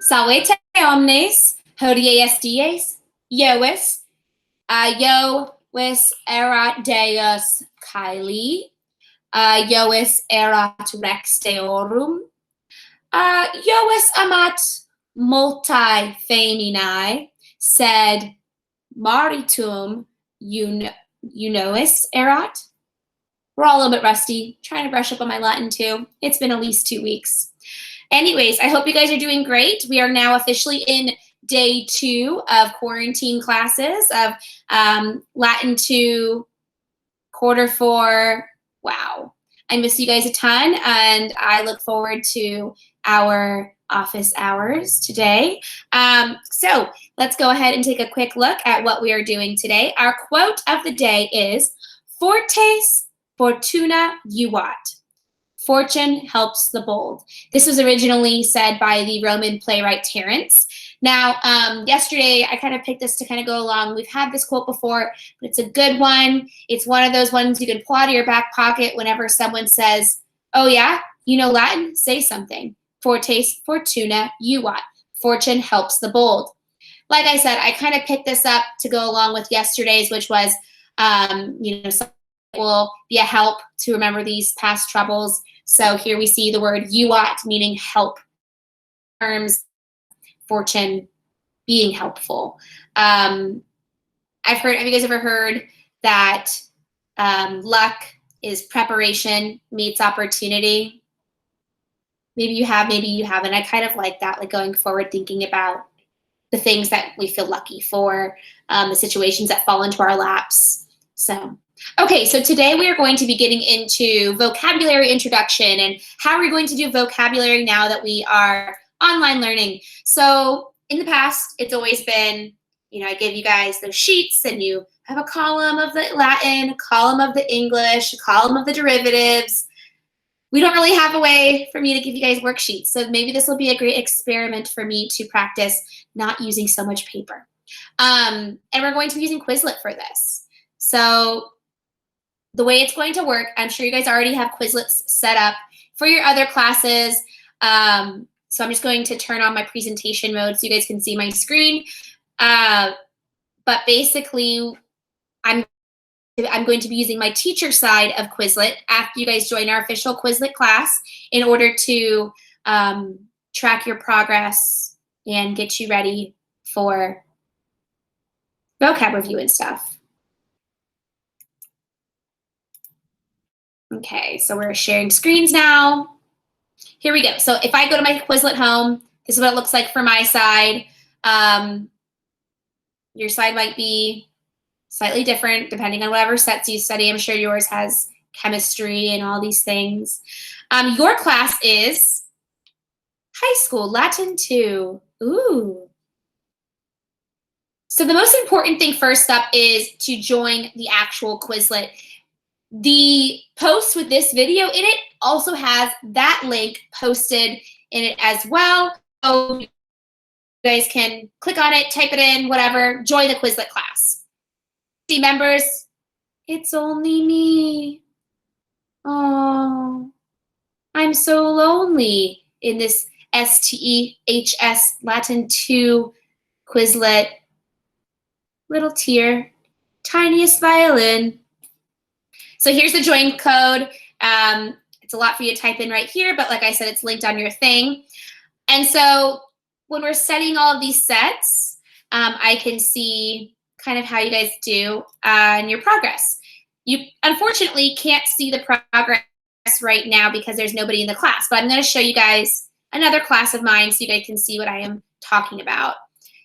Salvete omnes, hodie dies, Iois, Iois erat Deus Caeli, Iois erat rex deorum, Iois amat multi feminae, sed maritum unois erat. We're all a little bit rusty, trying to brush up on my Latin too. It's been at least 2 weeks. Anyways, I hope you guys are doing great. We are now officially in day 2 of quarantine classes of Latin 2, quarter 4. Wow. I miss you guys a ton, and I look forward to our office hours today. So let's go ahead and take a quick look at what we are doing today. Our quote of the day is, Fortes fortuna juvat. Fortune helps the bold. This was originally said by the Roman playwright Terence. Now, yesterday, I kind of picked this to kind of go along. We've had this quote before, but it's a good one. It's one of those ones you can pull out of your back pocket whenever someone says, oh yeah, you know Latin? Say something. Fortes fortuna juvat. Fortune helps the bold. Like I said, I kind of picked this up to go along with yesterday's, which was, something that will be a help to remember these past troubles. So here we see the word juvat, meaning help. Terms, fortune being helpful. Have you guys ever heard that luck is preparation meets opportunity? Maybe you have, maybe you haven't. I kind of like that, like going forward, thinking about the things that we feel lucky for, the situations that fall into our laps. Okay, so today we are going to be getting into vocabulary introduction and how are we going to do vocabulary now that we are online learning. So in the past, it's always been, I give you guys those sheets and you have a column of the Latin, a column of the English, a column of the derivatives. We don't really have a way for me to give you guys worksheets. So maybe this will be a great experiment for me to practice not using so much paper. And we're going to be using Quizlet for this. So the way it's going to work, I'm sure you guys already have Quizlets set up for your other classes. So I'm just going to turn on my presentation mode so you guys can see my screen. But basically, I'm going to be using my teacher side of Quizlet after you guys join our official Quizlet class in order to track your progress and get you ready for vocab review and stuff. Okay, so we're sharing screens now. Here we go. So if I go to my Quizlet home, this is what it looks like for my side. Your side might be slightly different depending on whatever sets you study. I'm sure yours has chemistry and all these things. Your class is high school, Latin 2. Ooh. So the most important thing first up is to join the actual Quizlet. The post with this video in it also has that link posted in it as well. So you guys can click on it, type it in, whatever, join the Quizlet class. See, members, it's only me. Oh, I'm so lonely in this STEHS Latin 2 Quizlet. Little tear, tiniest violin. So here's the join code. It's a lot for you to type in right here, but like I said, it's linked on your thing. And so when we're setting all of these sets, I can see kind of how you guys do in your progress. You unfortunately can't see the progress right now because there's nobody in the class, but I'm going to show you guys another class of mine so you guys can see what I am talking about.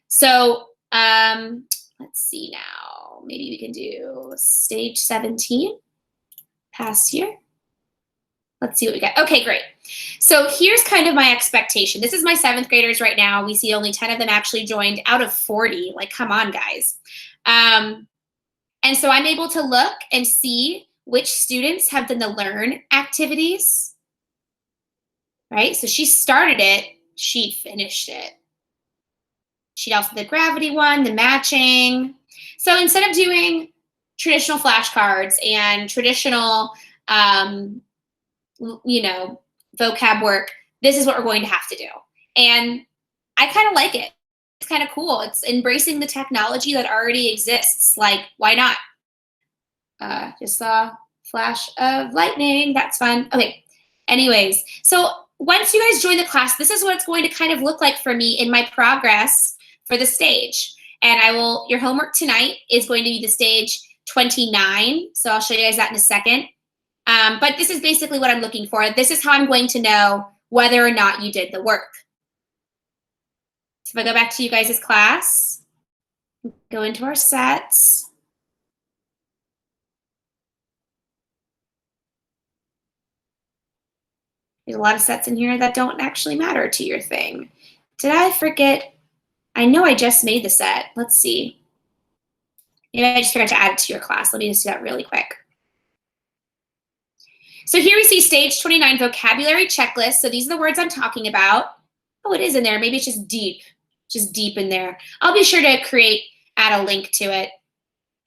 So let's see now. Maybe we can do stage 17. Past year. Let's see what we got. Okay, great. So here's kind of my expectation. This is my 7th graders right now. We see only 10 of them actually joined out of 40. Like, come on, guys. And so I'm able to look and see which students have done the learn activities, right? So she started it, she finished it. She also did the gravity one, the matching. So instead of doing traditional flashcards and traditional, vocab work, this is what we're going to have to do. And I kind of like it. It's kind of cool. It's embracing the technology that already exists. Like, why not? Just saw flash of lightning. That's fun. Okay. Anyways, so once you guys join the class, this is what it's going to kind of look like for me in my progress for the stage. And your homework tonight is going to be the stage 29. So I'll show you guys that in a second. But this is basically what I'm looking for. This is how I'm going to know whether or not you did the work. So if I go back to you guys' class, go into our sets. There's a lot of sets in here that don't actually matter to your thing. Did I forget? I know I just made the set. Let's see. Maybe I just forgot to add it to your class. Let me just do that really quick. So here we see stage 29 vocabulary checklist. So these are the words I'm talking about. Oh, it is in there. Maybe it's just deep in there. I'll be sure to add a link to it.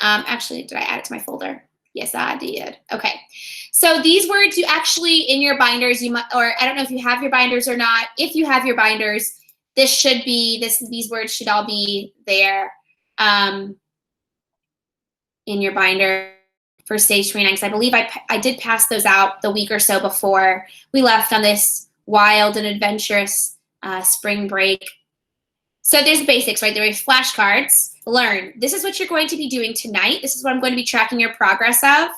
Actually, did I add it to my folder? Yes, I did. Okay. So these words you actually, in your binders, you might, or I don't know if you have your binders or not. If you have your binders, these words should all be there in your binder for stage 29, because I believe I did pass those out the week or so before we left on this wild and adventurous spring break. So there's the basics, right? There are flashcards. Learn. This is what you're going to be doing tonight. This is what I'm going to be tracking your progress of.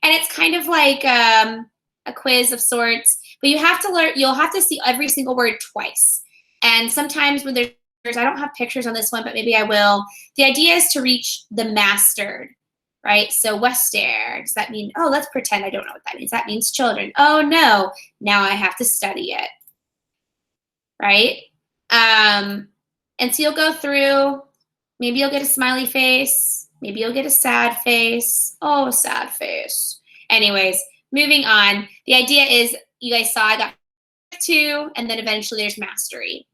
And it's kind of like a quiz of sorts, but you have to learn, you'll have to see every single word twice. And sometimes when I don't have pictures on this one, but maybe I will. The idea is to reach the mastered, right? So Western, does that mean, oh, let's pretend I don't know what that means. That means children. Oh no, now I have to study it, right? And so you'll go through, maybe you'll get a smiley face, maybe you'll get a sad face. Oh, sad face. Anyways, moving on. The idea is, you guys saw I got 2, and then eventually there's mastery.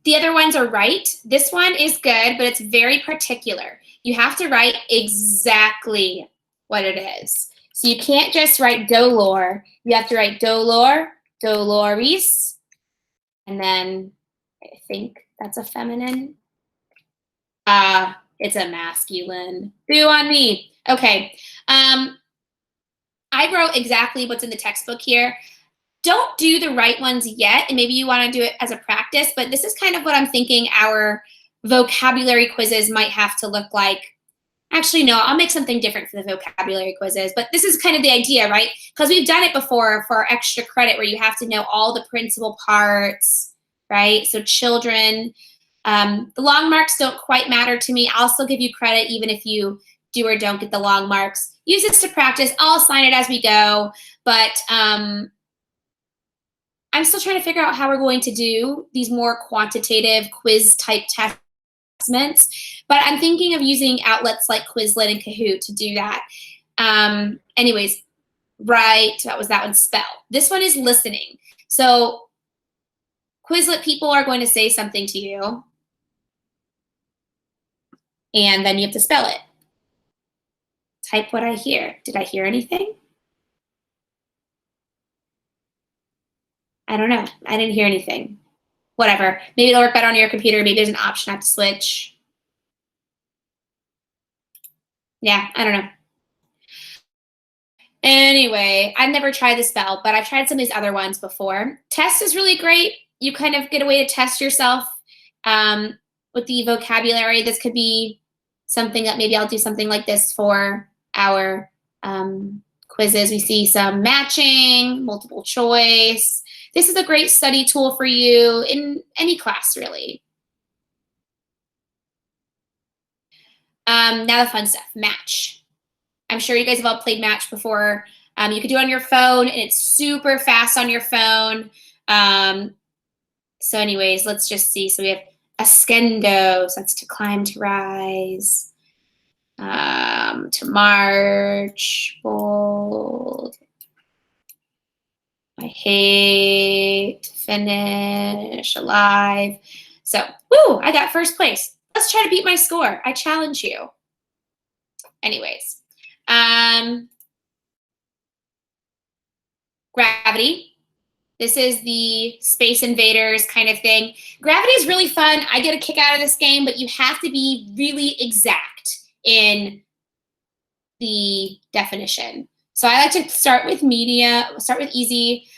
The other ones are right. This one is good, but it's very particular. You have to write exactly what it is. So you can't just write dolor. You have to write dolor, doloris, and then I think that's a feminine. It's a masculine. Boo on me. Okay. I wrote exactly what's in the textbook here. Don't do the right ones yet, and maybe you want to do it as a practice, but this is kind of what I'm thinking our vocabulary quizzes might have to look like. Actually, no, I'll make something different for the vocabulary quizzes, but this is kind of the idea, right? Because we've done it before for extra credit where you have to know all the principal parts, right? So children, the long marks don't quite matter to me. I'll still give you credit even if you do or don't get the long marks. Use this to practice. I'll assign it as we go, but I'm still trying to figure out how we're going to do these more quantitative quiz type assessments, but I'm thinking of using outlets like Quizlet and Kahoot to do that. Anyways, right, that was that one, spell. This one is listening. So Quizlet people are going to say something to you, and then you have to spell it. Type what I hear. Did I hear anything? I don't know. I didn't hear anything. Whatever. Maybe it'll work better on your computer. Maybe there's an option I have to switch. Yeah, I don't know. Anyway, I've never tried the spell, but I've tried some of these other ones before. Test is really great. You kind of get a way to test yourself with the vocabulary. This could be something that maybe I'll do something like this for our quizzes. We see some matching, multiple choice. This is a great study tool for you in any class, really. Now the fun stuff, match. I'm sure you guys have all played match before. You can do it on your phone, and it's super fast on your phone. So anyways, let's just see. So we have ascendo, so that's to climb, to rise, to march, bold, I hate, finish, alive. So, woo, I got first place. Let's try to beat my score. I challenge you. Anyways, gravity. This is the Space Invaders kind of thing. Gravity is really fun. I get a kick out of this game, but you have to be really exact in the definition. So I like to start with start with easy.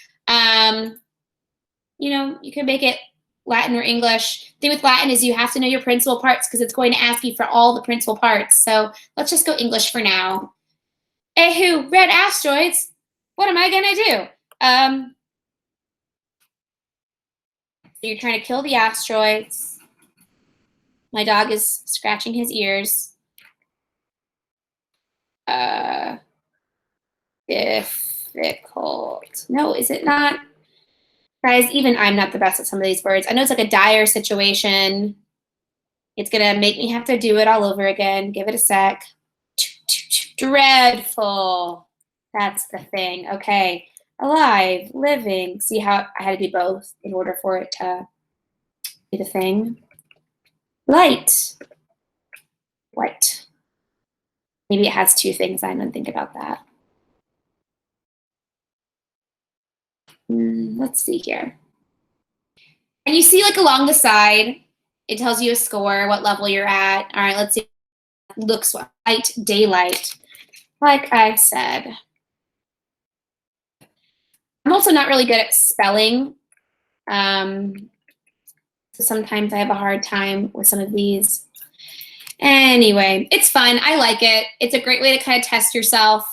You know, you can make it Latin or English. The thing with Latin is you have to know your principal parts because it's going to ask you for all the principal parts. So let's just go English for now. Ehu, red asteroids. What am I gonna do? So you're trying to kill the asteroids. My dog is scratching his ears. Difficult. No, is it not? Guys, even I'm not the best at some of these words. I know it's like a dire situation. It's gonna make me have to do it all over again. Give it a sec. Dreadful. That's the thing. Okay. Alive, living. See how I had to do both in order for it to be the thing. Light. Light. Maybe it has two things. I didn't think about that. Let's see here. And you see like along the side, it tells you a score, what level you're at. All right, let's see. Looks light, daylight. Like I said. I'm also not really good at spelling. So sometimes I have a hard time with some of these. Anyway, it's fun. I like it. It's a great way to kind of test yourself.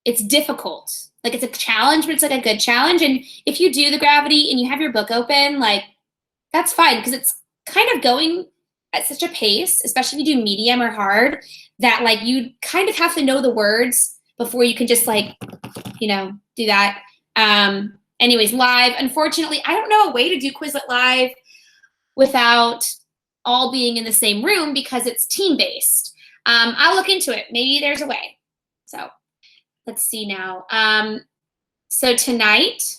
It's difficult. Like it's a challenge, but it's like a good challenge. And if you do the gravity and you have your book open, like that's fine because it's kind of going at such a pace, especially if you do medium or hard, that like you kind of have to know the words before you can just like, you know, do that. Anyways, live. Unfortunately, I don't know a way to do Quizlet Live without all being in the same room because it's team-based. I'll look into it. Maybe there's a way. So let's see now. So tonight,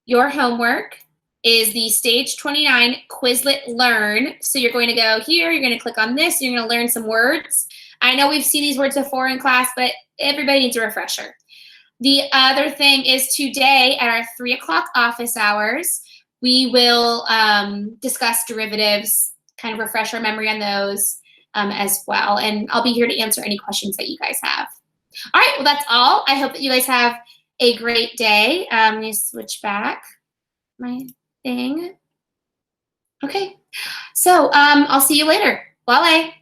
your homework is the Stage 29 Quizlet Learn. So you're going to go here, you're going to click on this, you're going to learn some words. I know we've seen these words before in class, but everybody needs a refresher. The other thing is today at our 3 o'clock office hours, we will discuss derivatives, kind of refresh our memory on those as well. And I'll be here to answer any questions that you guys have. All right, well, that's all. I hope that you guys have a great day. Let me switch back my thing. Okay, so I'll see you later. Wale.